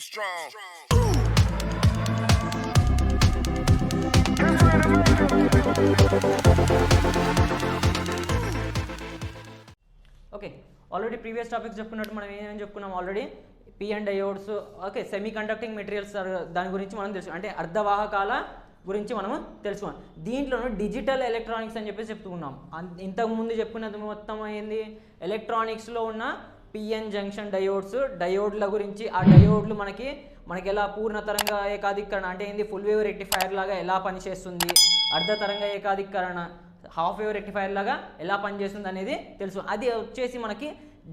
be strong. Okay already previous topics చెప్పుకున్నట్టు మనం ఏమేమి చెప్పుకున్నాం already PN diodes okay semi conducting materials దాని గురించి మనం తెలుసు అంటే అర్ధవాహకాల గురించి మనము తెలుసుకున్నాం. దీంట్లోనూ డిజిటల్ ఎలక్ట్రానిక్స్ అని చెప్పేసి చెప్తున్నాం. ఇంతకుముందు చెప్పుకున్నది మొత్తం ఏంది ఎలక్ట్రానిక్స్లో ఉన్న పిఎన్ జంక్షన్ డయోడ్ల గురించి. ఆ డయోడ్లు మనకి ఎలా పూర్ణతరంగ ఏకాధికరణ అంటే ఏంది ఫుల్ వేవ్ రెక్టిఫైర్ లాగా ఎలా పనిచేస్తుంది, అర్ధతరంగ ఏకాధికరణ హాఫ్ వేవ్ రెక్టిఫైర్ లాగా ఎలా పనిచేస్తుంది అనేది తెలుసు. అది వచ్చేసి మనకి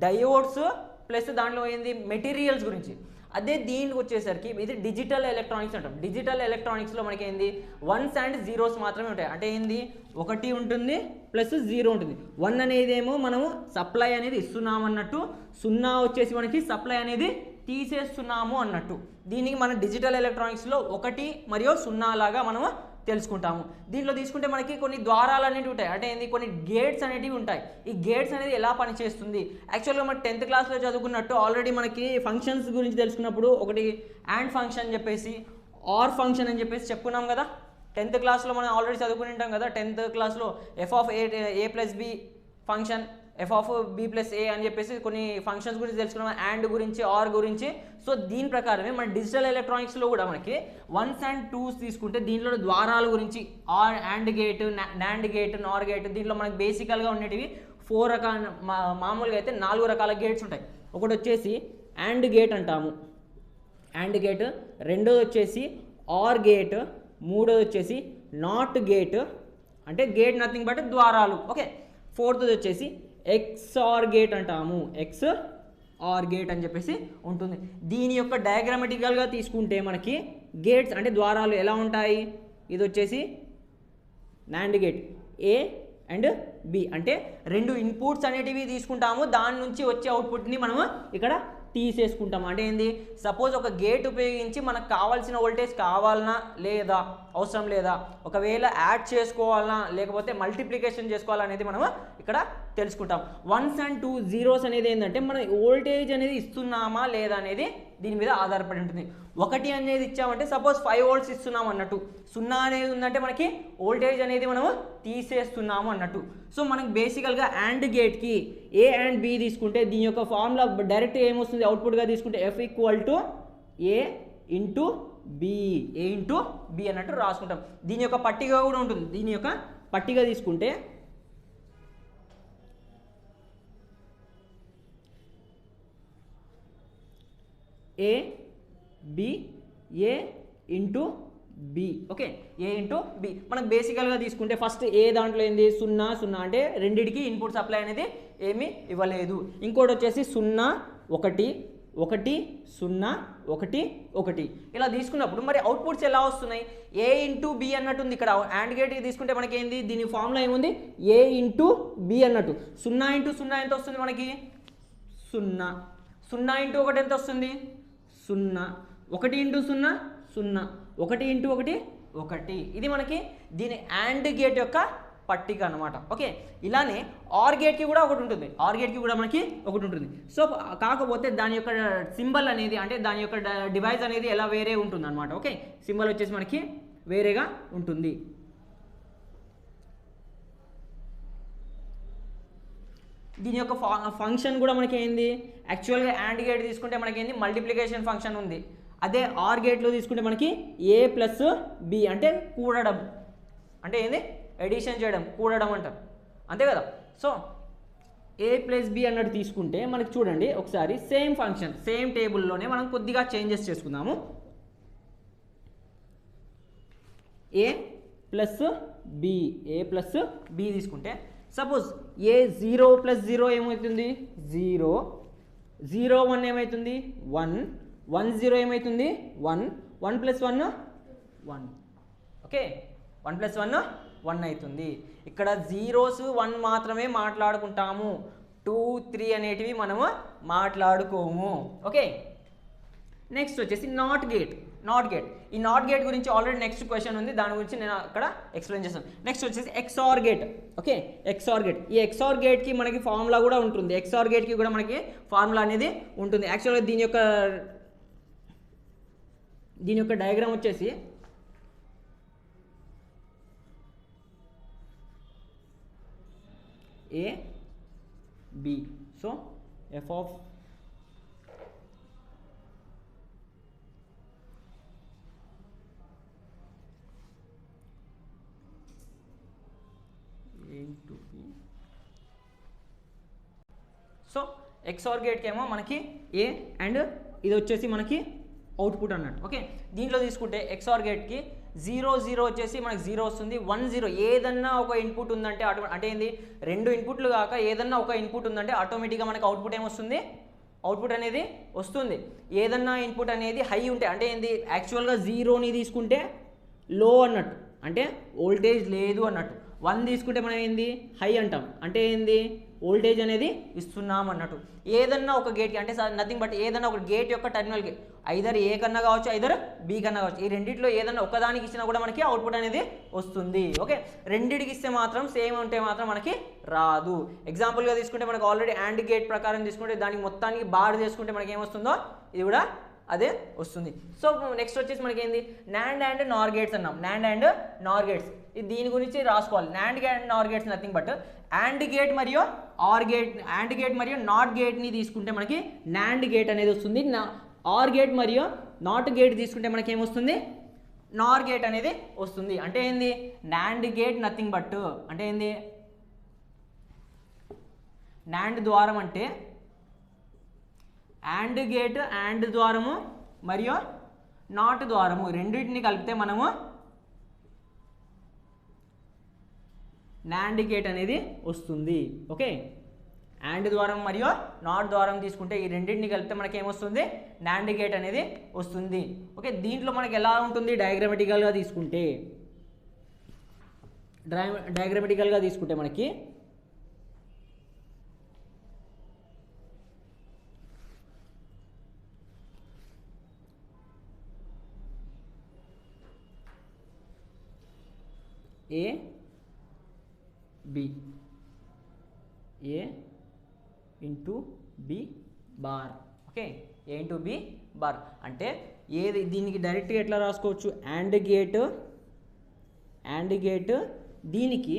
డయోడ్స్ ప్లస్ దాంట్లో ఏంది మెటీరియల్స్ గురించి. అదే దీనికి వచ్చేసరికి ఇది డిజిటల్ ఎలక్ట్రానిక్స్ అంటాం. డిజిటల్ ఎలక్ట్రానిక్స్లో మనకి ఏంది వన్స్ అండ్ జీరోస్ మాత్రమే ఉంటాయి. అంటే ఏంది ఒకటి ఉంటుంది ప్లస్ జీరో ఉంటుంది. వన్ అనేది ఏమో మనము సప్లై అనేది ఇస్తున్నాము అన్నట్టు, సున్నా వచ్చేసి మనకి సప్లై అనేది తీసేస్తున్నాము అన్నట్టు. దీనికి మన డిజిటల్ ఎలక్ట్రానిక్స్లో ఒకటి మరియు సున్నా లాగా మనము తెలుసుకుంటాము. దీంట్లో తీసుకుంటే మనకి కొన్ని ద్వారాలు అనేవి ఉంటాయి. అంటే ఏంది కొన్ని గేట్స్ అనేటివి ఉంటాయి. ఈ గేట్స్ అనేది ఎలా పనిచేస్తుంది యాక్చువల్గా మనం 10th క్లాస్లో చదువుకున్నట్టు ఆల్రెడీ మనకి ఫంక్షన్స్ గురించి తెలుసుకున్నప్పుడు ఒకటి అండ్ ఫంక్షన్ అని చెప్పేసి ఆర్ ఫంక్షన్ అని చెప్పేసి చెప్పుకున్నాం కదా. 10th క్లాస్లో మనం ఆల్రెడీ చదువుకుని ఉంటాం కదా. 10th క్లాస్లో F of A plus B function, F of B plus A అని చెప్పేసి కొన్ని ఫంక్షన్స్ గురించి తెలుసుకున్నాం, అండ్ గురించి ఆర్ గురించి. సో దీని ప్రకారమే మన డిజిటల్ ఎలక్ట్రానిక్స్లో కూడా మనకి వన్స్ అండ్ టూస్ తీసుకుంటే దీంట్లో ద్వారాల గురించి OR AND gate, NAND gate, NOR gate, దీంట్లో మనకి బేసికల్గా ఉండేటివి 4 రకాల మామూలుగా అయితే 4 రకాల గేట్స్ ఉంటాయి. ఒకటి వచ్చేసి అండ్ గేట్ అంటాము, అండ్ గేట్. రెండోది వచ్చేసి ఆర్ గేట్. మూడోది వచ్చేసి నాట్ గేట్ అంటే గేట్ నథింగ్ బట్ ద్వారాలు. ఓకే, ఫోర్త్ది వచ్చేసి XOR గేట్ అంటాము, XOR గేట్ అని చెప్పేసి ఉంటుంది. దీని యొక్క డయాగ్రామటికల్గా తీసుకుంటే మనకి గేట్స్ అంటే ద్వారాలు ఎలా ఉంటాయి. ఇది వచ్చేసి NAND gate A and B అంటే 2 ఇన్పుట్స్ అనేటివి తీసుకుంటాము, దాని నుంచి వచ్చే అవుట్పుట్ని మనము ఇక్కడ తీసేసుకుంటాం. అంటే ఏంది సపోజ్ ఒక గేట్ ఉపయోగించి మనకు కావాల్సిన వోల్టేజ్ కావాలన్నా లేదా అవసరం లేదా, ఒకవేళ యాడ్ చేసుకోవాలన్నా లేకపోతే మల్టిప్లికేషన్ చేసుకోవాలనేది మనం ఇక్కడ తెలుసుకుంటాం. వన్స్ అండ్ టూ జీరోస్ అనేది ఏంటంటే మన వోల్టేజ్ అనేది ఇస్తున్నామా లేదా అనేది దీని మీద ఆధారపడి ఉంటుంది. ఒకటి అనేది ఇచ్చామంటే సపోజ్ 5 volts ఇస్తున్నాం అన్నట్టు, సున్నా అనేది ఉందంటే మనకి వోల్టేజ్ అనేది మనము తీసేస్తున్నాము అన్నట్టు. సో మనకి బేసికల్గా అండ్ గేట్కి ఏ అండ్ బి తీసుకుంటే దీని యొక్క ఫార్ములా డైరెక్ట్ ఏమొస్తుంది అవుట్పుట్గా తీసుకుంటే F = A into B, A into B అన్నట్టు రాసుకుంటాం. దీని యొక్క పట్టిక కూడా ఉంటుంది. దీని యొక్క పట్టిక తీసుకుంటే A B, A into B. Okay, A into B. మనకు బేసికల్గా తీసుకుంటే ఫస్ట్ ఏ దాంట్లో ఏంది 0 0 అంటే రెండిటికి ఇన్పుట్ సప్లై అనేది ఏమీ ఇవ్వలేదు. ఇంకోటి వచ్చేసి 0 1 1 0 1 1 ఇలా తీసుకున్నప్పుడు మరి అవుట్పుట్స్ ఎలా వస్తున్నాయి ఏ ఇంటూ బి అన్నట్టు ఉంది. ఇక్కడ అండ్ గేట్ తీసుకుంటే మనకి ఏంది దీని ఫార్ములా ఏముంది ఏ ఇంటూ బి అన్నట్టు. 0 ఇంటూ 0 ఎంత వస్తుంది మనకి 0, 0 ఇంటూ 1 ఎంత వస్తుంది 0, 1 ఇంటూ 0 0, 1 ఇంటూ 1 1. ఇది మనకి దీని అండ్ గేట్ యొక్క పట్టిక అనమాట. ఓకే, ఇలానే ఆర్ గేట్కి కూడా ఒకటి ఉంటుంది. ఆర్ గేట్కి కూడా మనకి ఒకటి ఉంటుంది. సో కాకపోతే దాని యొక్క సింబల్ అనేది అంటే దాని యొక్క డివైస్ అనేది ఎలా వేరే ఉంటుంది అనమాట. ఓకే, సింబల్ వచ్చేసి మనకి వేరేగా ఉంటుంది. దీని యొక్క ఫంక్షన్ కూడా మనకి ఏంది యాక్చువల్గా యాండ్ గేట్ తీసుకుంటే మనకి ఏంది మల్టిప్లికేషన్ ఫంక్షన్ ఉంది. అదే ఆర్ గేట్లో తీసుకుంటే మనకి ఏ ప్లస్ బి అంటే కూడడం, అంటే ఏంది ఎడిషన్ చేయడం, కూడడం అంటారు అంతే కదా. సో ఏ ప్లస్ బి అన్నట్టు తీసుకుంటే మనకి చూడండి ఒకసారి సేమ్ ఫంక్షన్ సేమ్ టేబుల్లోనే మనం కొద్దిగా చేంజెస్ చేసుకుందాము. ఏ ప్లస్ బి, ఏ ప్లస్ బి తీసుకుంటే సపోజ్ ఏ 0 + 0 ఏమవుతుంది 0, 0 1 ఏమవుతుంది 1, 1 0 ఏమవుతుంది 1, 1 + 1 1. ఓకే, 1 + 1 1 అవుతుంది. ఇక్కడ 0s 1 మాత్రమే మాట్లాడుకుంటాము, 2 3 అనేటివి మనము మాట్లాడుకోము. ఓకే, నెక్స్ట్ వచ్చేసి నాట్ గేట్. ఈ నాట్ గేట్ గురించి ఆల్రెడీ నెక్స్ట్ క్వశ్చన్ ఉంది, దాని గురించి నేను అక్కడ ఎక్స్ప్లెయిన్ చేస్తాను. నెక్స్ట్ వచ్చేసి XOR gate. Okay, XOR gate. ఈ XOR గేట్కి మనకి ఫార్ములా కూడా ఉంటుంది. XOR గేట్కి కూడా మనకి ఫార్ములా అనేది ఉంటుంది. యాక్చువల్గా దీని యొక్క దీని యొక్క డయాగ్రామ్ వచ్చేసి A B. So F of so XOR గేట్కి ఏమో మనకి ఏ అండ్ ఇది వచ్చేసి మనకి అవుట్పుట్ అన్నట్టు. ఓకే, దీంట్లో తీసుకుంటే XOR గేట్కి 0 0 వచ్చేసి మనకి 0 వస్తుంది, 1 0 ఏదన్నా ఒక ఇన్పుట్ ఉందంటే అంటే ఏంది, రెండు ఇన్పుట్లు కాక ఏదన్నా ఒక ఇన్పుట్ ఉందంటే ఆటోమేటిక్గా మనకి అవుట్పుట్ ఏమొస్తుంది, అవుట్పుట్ అనేది వస్తుంది. ఏదన్నా ఇన్పుట్ అనేది హై ఉంటే అంటే ఏంది, యాక్చువల్గా 0ని తీసుకుంటే లో అన్నట్టు, అంటే వోల్టేజ్ లేదు అన్నట్టు. 1 తీసుకుంటే మనం ఏంది హై అంటాం, అంటే ఏంది వోల్టేజ్ అనేది ఇస్తున్నాం అన్నట్టు. ఏదన్నా ఒక గేట్కి అంటే నథింగ్ బట్ ఏదన్నా ఒక గేట్ యొక్క టెర్మినల్కి ఐదర్ ఏ కన్నా కావచ్చు, ఐదర్ బి కన్నా కావచ్చు. ఈ రెండిట్లో ఏదన్నా ఒకదానికి ఇచ్చినా కూడా మనకి అవుట్పుట్ అనేది వస్తుంది. ఓకే, రెండిటికి ఇస్తే మాత్రం సేమ్ ఉంటే మాత్రం మనకి రాదు. ఎగ్జాంపుల్గా తీసుకుంటే మనకు ఆల్రెడీ AND గేట్ ప్రకారం తీసుకుంటే దానికి మొత్తానికి బార్ చేసుకుంటే మనకి ఏమొస్తుందో ఇది కూడా అదే వస్తుంది. సో నెక్స్ట్ వచ్చేసి మనకి ఏంది NAND అండ్ NOR గేట్స్ అన్నాం. NAND అండ్ NOR గేట్స్ ఇది దీని గురించి రాసుకోవాలి. NAND and NOR gates nothing but AND gate మరియు OR గేట్, AND గేట్ మరియు NOT గేట్ని తీసుకుంటే మనకి NAND గేట్ అనేది వస్తుంది. OR గేట్ మరియు NOT గేట్ తీసుకుంటే మనకి ఏమొస్తుంది, NOR గేట్ అనేది వస్తుంది. అంటే ఏంది NAND గేట్ నథింగ్ బట్ అంటే ఏంది, NAND ద్వారం అంటే AND గేట్ AND ద్వారము మరియు NOT ద్వారము రెండింటిని కలిపితే మనము NAND గేట్ అనేది వస్తుంది. ఓకే, AND ద్వారం మరియు NOT ద్వారం తీసుకుంటే ఈ రెండింటిని కలిపితే మనకి ఏమొస్తుంది, NAND గేట్ అనేది వస్తుంది. ఓకే, దీంట్లో మనకి ఎలా ఉంటుంది, డయాగ్రామెటికల్గా తీసుకుంటే మనకి A B, A into B bar. Okay, A into B bar అంటే ఏది, దీనికి డైరెక్ట్గా ఎట్లా రాసుకోవచ్చు, AND గేట్ దీనికి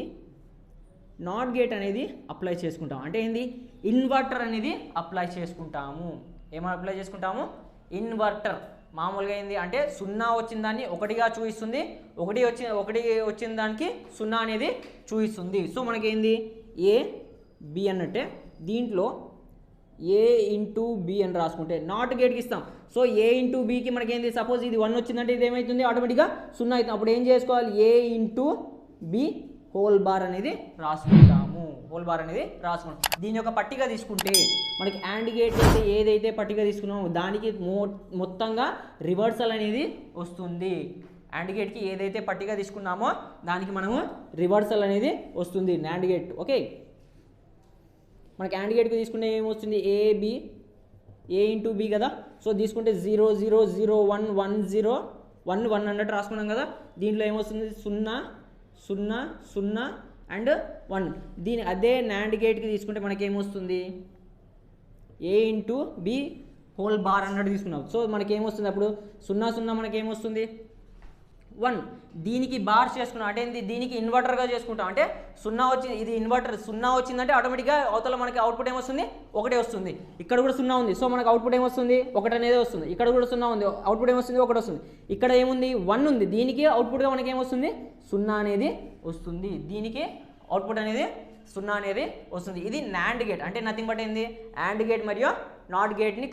NOT గేట్ అనేది అప్లై చేసుకుంటాం. అంటే ఏంది ఇన్వర్టర్ అనేది అప్లై చేసుకుంటాము. ఏమైనా అప్లై చేసుకుంటాము, ఇన్వర్టర్. మామూలుగా ఏంది అంటే 0 వచ్చిన దాన్ని 1గా చూపిస్తుంది, 1 వచ్చిన దానికి 0 అనేది చూపిస్తుంది. సో మనకి ఏంది ఏ బి అన్నట్టే. దీంట్లో ఏ ఇంటూ బి అని రాసుకుంటే NOT గేట్కి ఇస్తాం. సో ఏ ఇంటూ బికి మనకి ఏంది, సపోజ్ ఇది 1 వచ్చిందంటే ఇది ఏమవుతుంది, ఆటోమేటిక్గా 0 అవుతుంది. అప్పుడు ఏం చేసుకోవాలి, ఏ ఇంటూ బి హోల్ బార్ అనేది రాసుకుంటాము. దీని యొక్క పట్టిక తీసుకుంటే మనకి AND గేట్ అయితే ఏదైతే పట్టిక తీసుకున్నామో దానికి మొత్తంగా రివర్సల్ అనేది వస్తుంది. AND గేట్కి ఏదైతే పట్టిక తీసుకున్నామో దానికి మనము రివర్సల్ అనేది వస్తుంది NAND గేట్. ఓకే, మనకి AND గేట్కి తీసుకుంటే ఏమొస్తుంది, ఏబి ఏ ఇంటూ బి కదా. సో తీసుకుంటే 0 0 0 1 1 0 1 1 అన్నట్టు రాసుకున్నాం కదా. దీంట్లో ఏమొస్తుంది 0 0 0 అండ్ 1. దీని అదే NAND గేట్కి తీసుకుంటే మనకి ఏమొస్తుంది, ఏ ఇంటూ బి హోల్ బార్ అన్నట్టు తీసుకున్నాం. సో మనకి ఏమొస్తుంది అప్పుడు 0 0 మనకి ఏమొస్తుంది 1. దీనికి బార్ చేసుకున్నాం అంటే ఏంది, దీనికి ఇన్వర్టర్గా చేసుకుంటాం. అంటే 0 వచ్చింది, ఇది ఇన్వర్టర్ 0 వచ్చిందంటే ఆటోమేటిక్గా అవతల మనకి అవుట్పుట్ ఏమొస్తుంది, 1 వస్తుంది. ఇక్కడ కూడా 0 ఉంది, సో మనకు అవుట్పుట్ ఏమొస్తుంది, 1 అనేది వస్తుంది. ఇక్కడ కూడా 0 ఉంది, అవుట్పుట్ ఏమొస్తుంది, 1 వస్తుంది. ఇక్కడ ఏముంది 1 ఉంది, దీనికి అవుట్పుట్గా మనకి ఏమొస్తుంది 0 అనేది వస్తుంది. దీనికి అవుట్పుట్ అనేది 0 అనేది వస్తుంది. ఇది NAND గేట్ అంటే నథింగ్ బట్ ఏంది, AND గేట్ మరియు NOT గేట్ని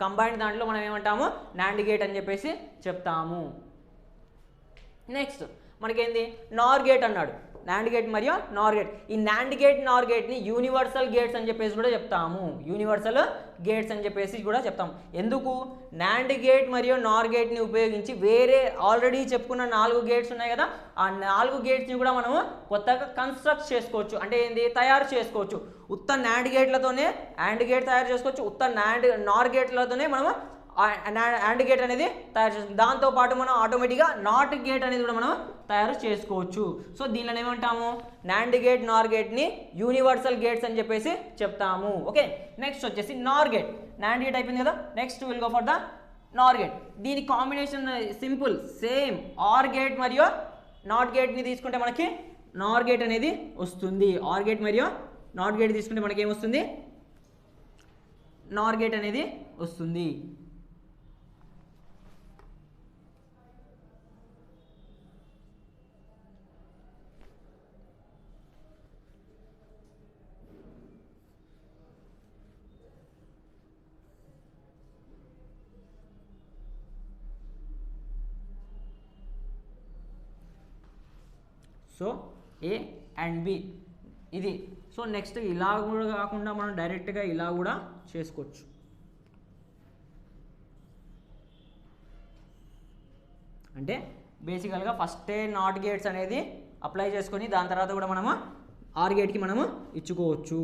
కంబైన్డ్ దాంట్లో మనం ఏమంటాము, NAND గేట్ అని చెప్పేసి చెప్తాము. నెక్స్ట్ మనకేంది NOR గేట్ అన్నాడు, NAND గేట్ మరియు NOR గేట్. ఈ NAND గేట్ NOR గేట్ని యూనివర్సల్ గేట్స్ అని చెప్పేసి కూడా చెప్తాము. ఎందుకు, NAND గేట్ మరియు NOR గేట్ని ఉపయోగించి వేరే ఆల్రెడీ చెప్పుకున్న 4 గేట్స్ ఉన్నాయి కదా, ఆ 4 గేట్స్ని కూడా మనము కొత్తగా కన్స్ట్రక్ట్ చేసుకోవచ్చు. అంటే ఏంది, తయారు చేసుకోవచ్చు. ఉత్త NAND గేట్లతోనే AND గేట్ తయారు చేసుకోవచ్చు, ఉత్త NOR గేట్లతోనే మనము AND గేట్ అనేది తయారు చేస్తాం. దాంతోపాటు మనం ఆటోమేటిక్గా NOT గేట్ అనేది కూడా మనం తయారు చేసుకోవచ్చు. సో దీనిలో ఏమంటాము, NAND గేట్ NOR గేట్ని యూనివర్సల్ గేట్స్ అని చెప్పేసి చెప్తాము. ఓకే, నెక్స్ట్ వచ్చేసి NOR గేట్. NAND గేట్ అయిపోయింది కదా, next will go for the NOR gate. దీని combination simple, same OR gate మరియు నాట్ గేట్ని తీసుకుంటే మనకి నార్ గేట్ అనేది వస్తుంది. ఆర్ గేట్ మరియు నాట్ గేట్ తీసుకుంటే మనకి ఏమొస్తుంది, నార్ గేట్ అనేది వస్తుంది. సో ఏ అండ్ బి ఇది. సో నెక్స్ట్ ఇలా కూడా కాకుండా మనం డైరెక్ట్గా ఇలా కూడా చేసుకోవచ్చు. అంటే బేసికల్గా ఫస్టే నాట్ గేట్స్ అనేది అప్లై చేసుకొని దాని తర్వాత కూడా మనము ఆర్ గేట్కి మనము ఇచ్చుకోవచ్చు.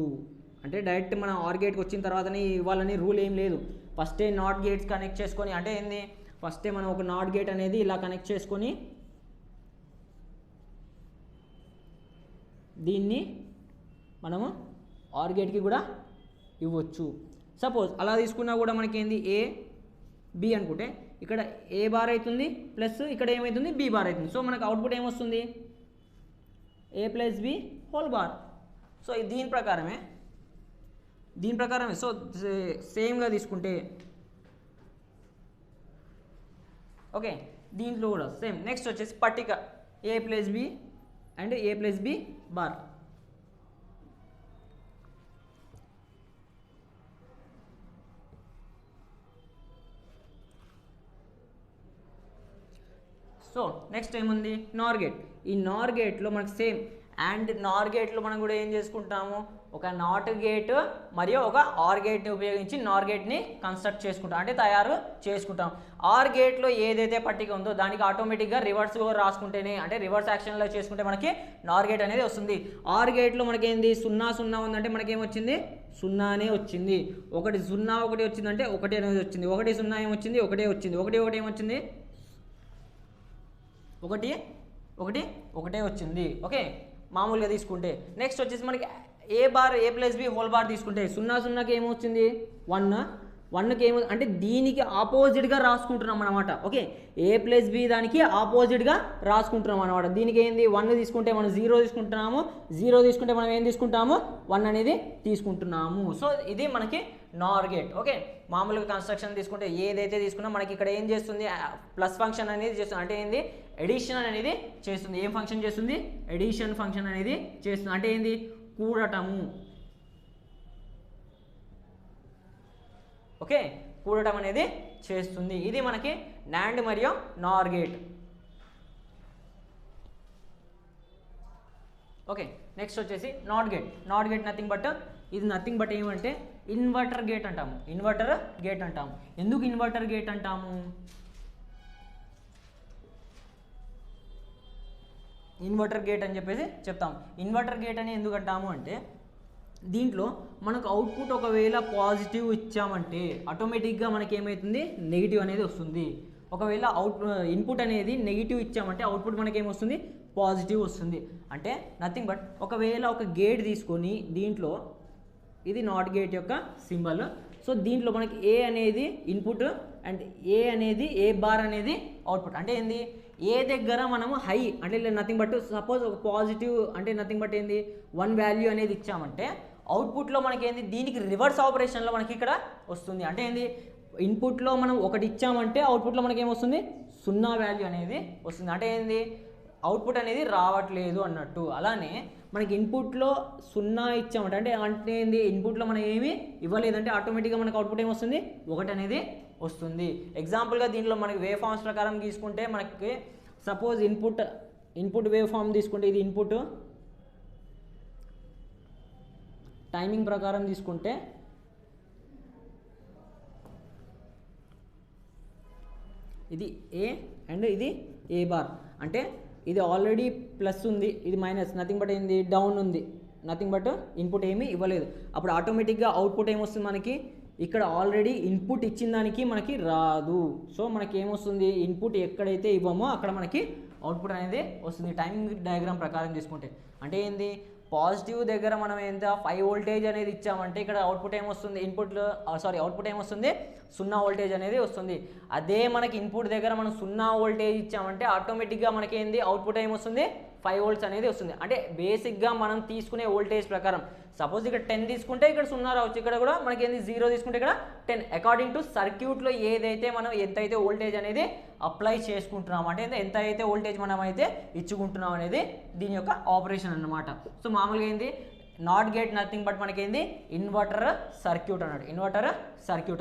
అంటే డైరెక్ట్ మనం ఆర్ గేట్కి వచ్చిన తర్వాతనే ఇవ్వాలని రూల్ ఏం లేదు. ఫస్టే నాట్ గేట్స్ కనెక్ట్ చేసుకొని, అంటే ఏంది, ఫస్టే మనం ఒక నాట్ గేట్ అనేది ఇలా కనెక్ట్ చేసుకొని దీన్ని మనము ఆర్ గేట్కి కూడా ఇవ్వచ్చు. సపోజ్ అలా తీసుకున్నా కూడా మనకి ఏంది ఏ బి అనుకుంటే ఇక్కడ ఏ బార్ అవుతుంది ప్లస్ ఇక్కడ ఏమవుతుంది బి బార్ అవుతుంది. సో మనకు అవుట్పుట్ ఏమొస్తుంది, A plus B whole bar. So దీని ప్రకారమే సో సేమ్గా తీసుకుంటే ఓకే, దీంట్లో కూడా సేమ్. నెక్స్ట్ వచ్చేసి పట్టిక A plus B and A plus B bar. So next ఏముంది, నార్ గేట్. ఈ నార్ గేట్లో మనకు సేమ్ అండ్ నార్ గేట్లో మనం కూడా ఏం చేసుకుంటాము, ఒక నాట్ గేట్ మరియు ఒక ఆర్ గేట్ని ఉపయోగించి నార్ గేట్ని కన్స్ట్రక్ట్ చేసుకుంటాం, అంటే తయారు చేసుకుంటాం. ఆర్ గేట్లో ఏదైతే పట్టిక ఉందో దానికి ఆటోమేటిక్గా రివర్స్ రాసుకుంటేనే, అంటే రివర్స్ యాక్షన్లో చేసుకుంటే మనకి నార్ గేట్ అనేది వస్తుంది. ఆర్ గేట్లో మనకి ఏంది 0 0 ఉందంటే మనకేమొచ్చింది 0 అనే వచ్చింది. 1 0 1 వచ్చిందంటే 1 అనేది వచ్చింది. 1 0 ఏమొచ్చింది 1 వచ్చింది. 1 1 ఏమొచ్చింది 1 1 1 వచ్చింది. ఓకే, మామూలుగా తీసుకుంటే. నెక్స్ట్ వచ్చేసి మనకి ఏ బార్ ఏ ప్లస్ బి హోల్ బార్ తీసుకుంటే 0 0కి ఏమొచ్చింది 1 1కి ఏమో, అంటే దీనికి ఆపోజిట్గా రాసుకుంటున్నాం అనమాట. ఓకే, ఏ ప్లస్ బి దానికి ఆపోజిట్గా రాసుకుంటున్నాం అనమాట. దీనికి ఏంది 1 తీసుకుంటే మనం 0 తీసుకుంటున్నాము, 0 తీసుకుంటే మనం ఏం తీసుకుంటాము 1 అనేది తీసుకుంటున్నాము. సో ఇది మనకి నార్ గేట్. ఓకే, మామూలుగా కన్స్ట్రక్షన్ తీసుకుంటే ఏదైతే తీసుకున్నా మనకి ఇక్కడ ఏం చేస్తుంది, ప్లస్ ఫంక్షన్ అనేది చేస్తుంది. అంటే ఏంది, ఎడిషన్ అనేది చేస్తుంది. ఏం ఫంక్షన్ చేస్తుంది, ఎడిషన్ ఫంక్షన్ అనేది చేస్తుంది. అంటే ఏంది, కూడటము. ఓకే, కూడటం అనేది చేస్తుంది. ఇది మనకి నాండ్ మరియు నార్ గేట్. ఓకే, నెక్స్ట్ వచ్చేసి not gate. Not gate nothing but, ఇది నథింగ్ బట్ ఏమంటే ఇన్వర్టర్ గేట్ అంటాము. ఇన్వర్టర్ గేట్ అంటాము. ఎందుకు ఇన్వర్టర్ గేట్ అంటాము, ఇన్వర్టర్ గేట్ అని చెప్పేసి చెప్తాం. ఇన్వర్టర్ గేట్ అని ఎందుకు అంటాము అంటే దీంట్లో మనకు అవుట్పుట్ ఒకవేళ పాజిటివ్ ఇచ్చామంటే ఆటోమేటిక్గా మనకి ఏమవుతుంది, నెగిటివ్ అనేది వస్తుంది. ఒకవేళ ఇన్పుట్ అనేది నెగిటివ్ ఇచ్చామంటే అవుట్పుట్ మనకి ఏమొస్తుంది, పాజిటివ్ వస్తుంది. అంటే నథింగ్ బట్ ఒకవేళ ఒక గేట్ తీసుకొని దీంట్లో ఇది నాట్ గేట్ యొక్క సింబల్. సో దీంట్లో మనకి ఏ అనేది ఇన్పుట్ అండ్ ఏ అనేది ఏ బార్ అనేది అవుట్పుట్. అంటే ఏంది, ఏ దగ్గర మనము హై అంటే నథింగ్ బట్ సపోజ్ ఒక పాజిటివ్ అంటే నథింగ్ బట్ ఏంది 1 వాల్యూ అనేది ఇచ్చామంటే అవుట్పుట్లో మనకి ఏంది, దీనికి రివర్స్ ఆపరేషన్లో మనకి ఇక్కడ వస్తుంది. అంటే ఏంది, ఇన్పుట్లో మనం 1 ఇచ్చామంటే అవుట్పుట్లో మనకి ఏమొస్తుంది 0 వాల్యూ అనేది వస్తుంది. అంటే ఏంది, అవుట్పుట్ అనేది రావట్లేదు అన్నట్టు. అలానే మనకి ఇన్పుట్లో 0 ఇచ్చామంటే అంటే ఏంది, ఇన్పుట్లో మనం ఏమి ఇవ్వలేదంటే ఆటోమేటిక్గా మనకు అవుట్పుట్ ఏమొస్తుంది 1 అనేది వస్తుంది. ఎగ్జాంపుల్గా దీంట్లో మనకి వేవ్ ఫామ్స్ ప్రకారం తీసుకుంటే మనకి సపోజ్ ఇన్పుట్ వేవ్ ఫామ్ తీసుకుంటే ఇది ఇన్పుట్, టైమింగ్ ప్రకారం తీసుకుంటే ఇది ఏ అండ్ ఇది ఏ బార్. అంటే ఇది ఆల్రెడీ ప్లస్ ఉంది, ఇది మైనస్, నథింగ్ బట్ ఏంది డౌన్ ఉంది, నథింగ్ బట్ ఇన్పుట్ ఏమీ ఇవ్వలేదు. అప్పుడు ఆటోమేటిక్గా అవుట్పుట్ ఏమొస్తుంది మనకి, ఇక్కడ ఆల్రెడీ ఇన్పుట్ ఇచ్చిన దానికి మనకి రాదు. సో మనకి ఏమొస్తుంది, ఇన్పుట్ ఎక్కడైతే ఇవ్వమో అక్కడ మనకి అవుట్పుట్ అనేది వస్తుంది. టైమింగ్ డయాగ్రామ్ ప్రకారం తీసుకుంటే అంటే ఏంది, పాజిటివ్ దగ్గర మనం ఎంత 5 వోల్టేజ్ అనేది ఇచ్చామంటే ఇక్కడ అవుట్పుట్ ఏమొస్తుంది, అవుట్పుట్ ఏమొస్తుంది 0 వోల్టేజ్ అనేది వస్తుంది. అదే మనకి ఇన్పుట్ దగ్గర మనం 0 వోల్టేజ్ ఇచ్చామంటే ఆటోమేటిక్గా మనకి ఏంది అవుట్పుట్ ఏమొస్తుంది 5 వోల్ట్స్ అనేది వస్తుంది. అంటే బేసిక్గా మనం తీసుకునే వోల్టేజ్ ప్రకారం సపోజ్ ఇక్కడ 10 తీసుకుంటే ఇక్కడ 0 రావచ్చు, ఇక్కడ కూడా మనకి ఏంది 0 తీసుకుంటే ఇక్కడ 10 అకార్డింగ్ టు సర్క్యూట్లో ఏదైతే మనం ఎంతైతే వోల్టేజ్ అనేది అప్లై చేసుకుంటున్నాం అంటే ఎంత అయితే వోల్టేజ్ మనం అయితే ఇచ్చుకుంటున్నాం అనేది దీని యొక్క ఆపరేషన్ అన్నమాట. సో మామూలుగా ఏంది నాట్ గేట్ నథింగ్ బట్ మనకి ఏంది ఇన్వర్టర్ సర్క్యూట్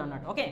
అన్నాడు, ఓకే.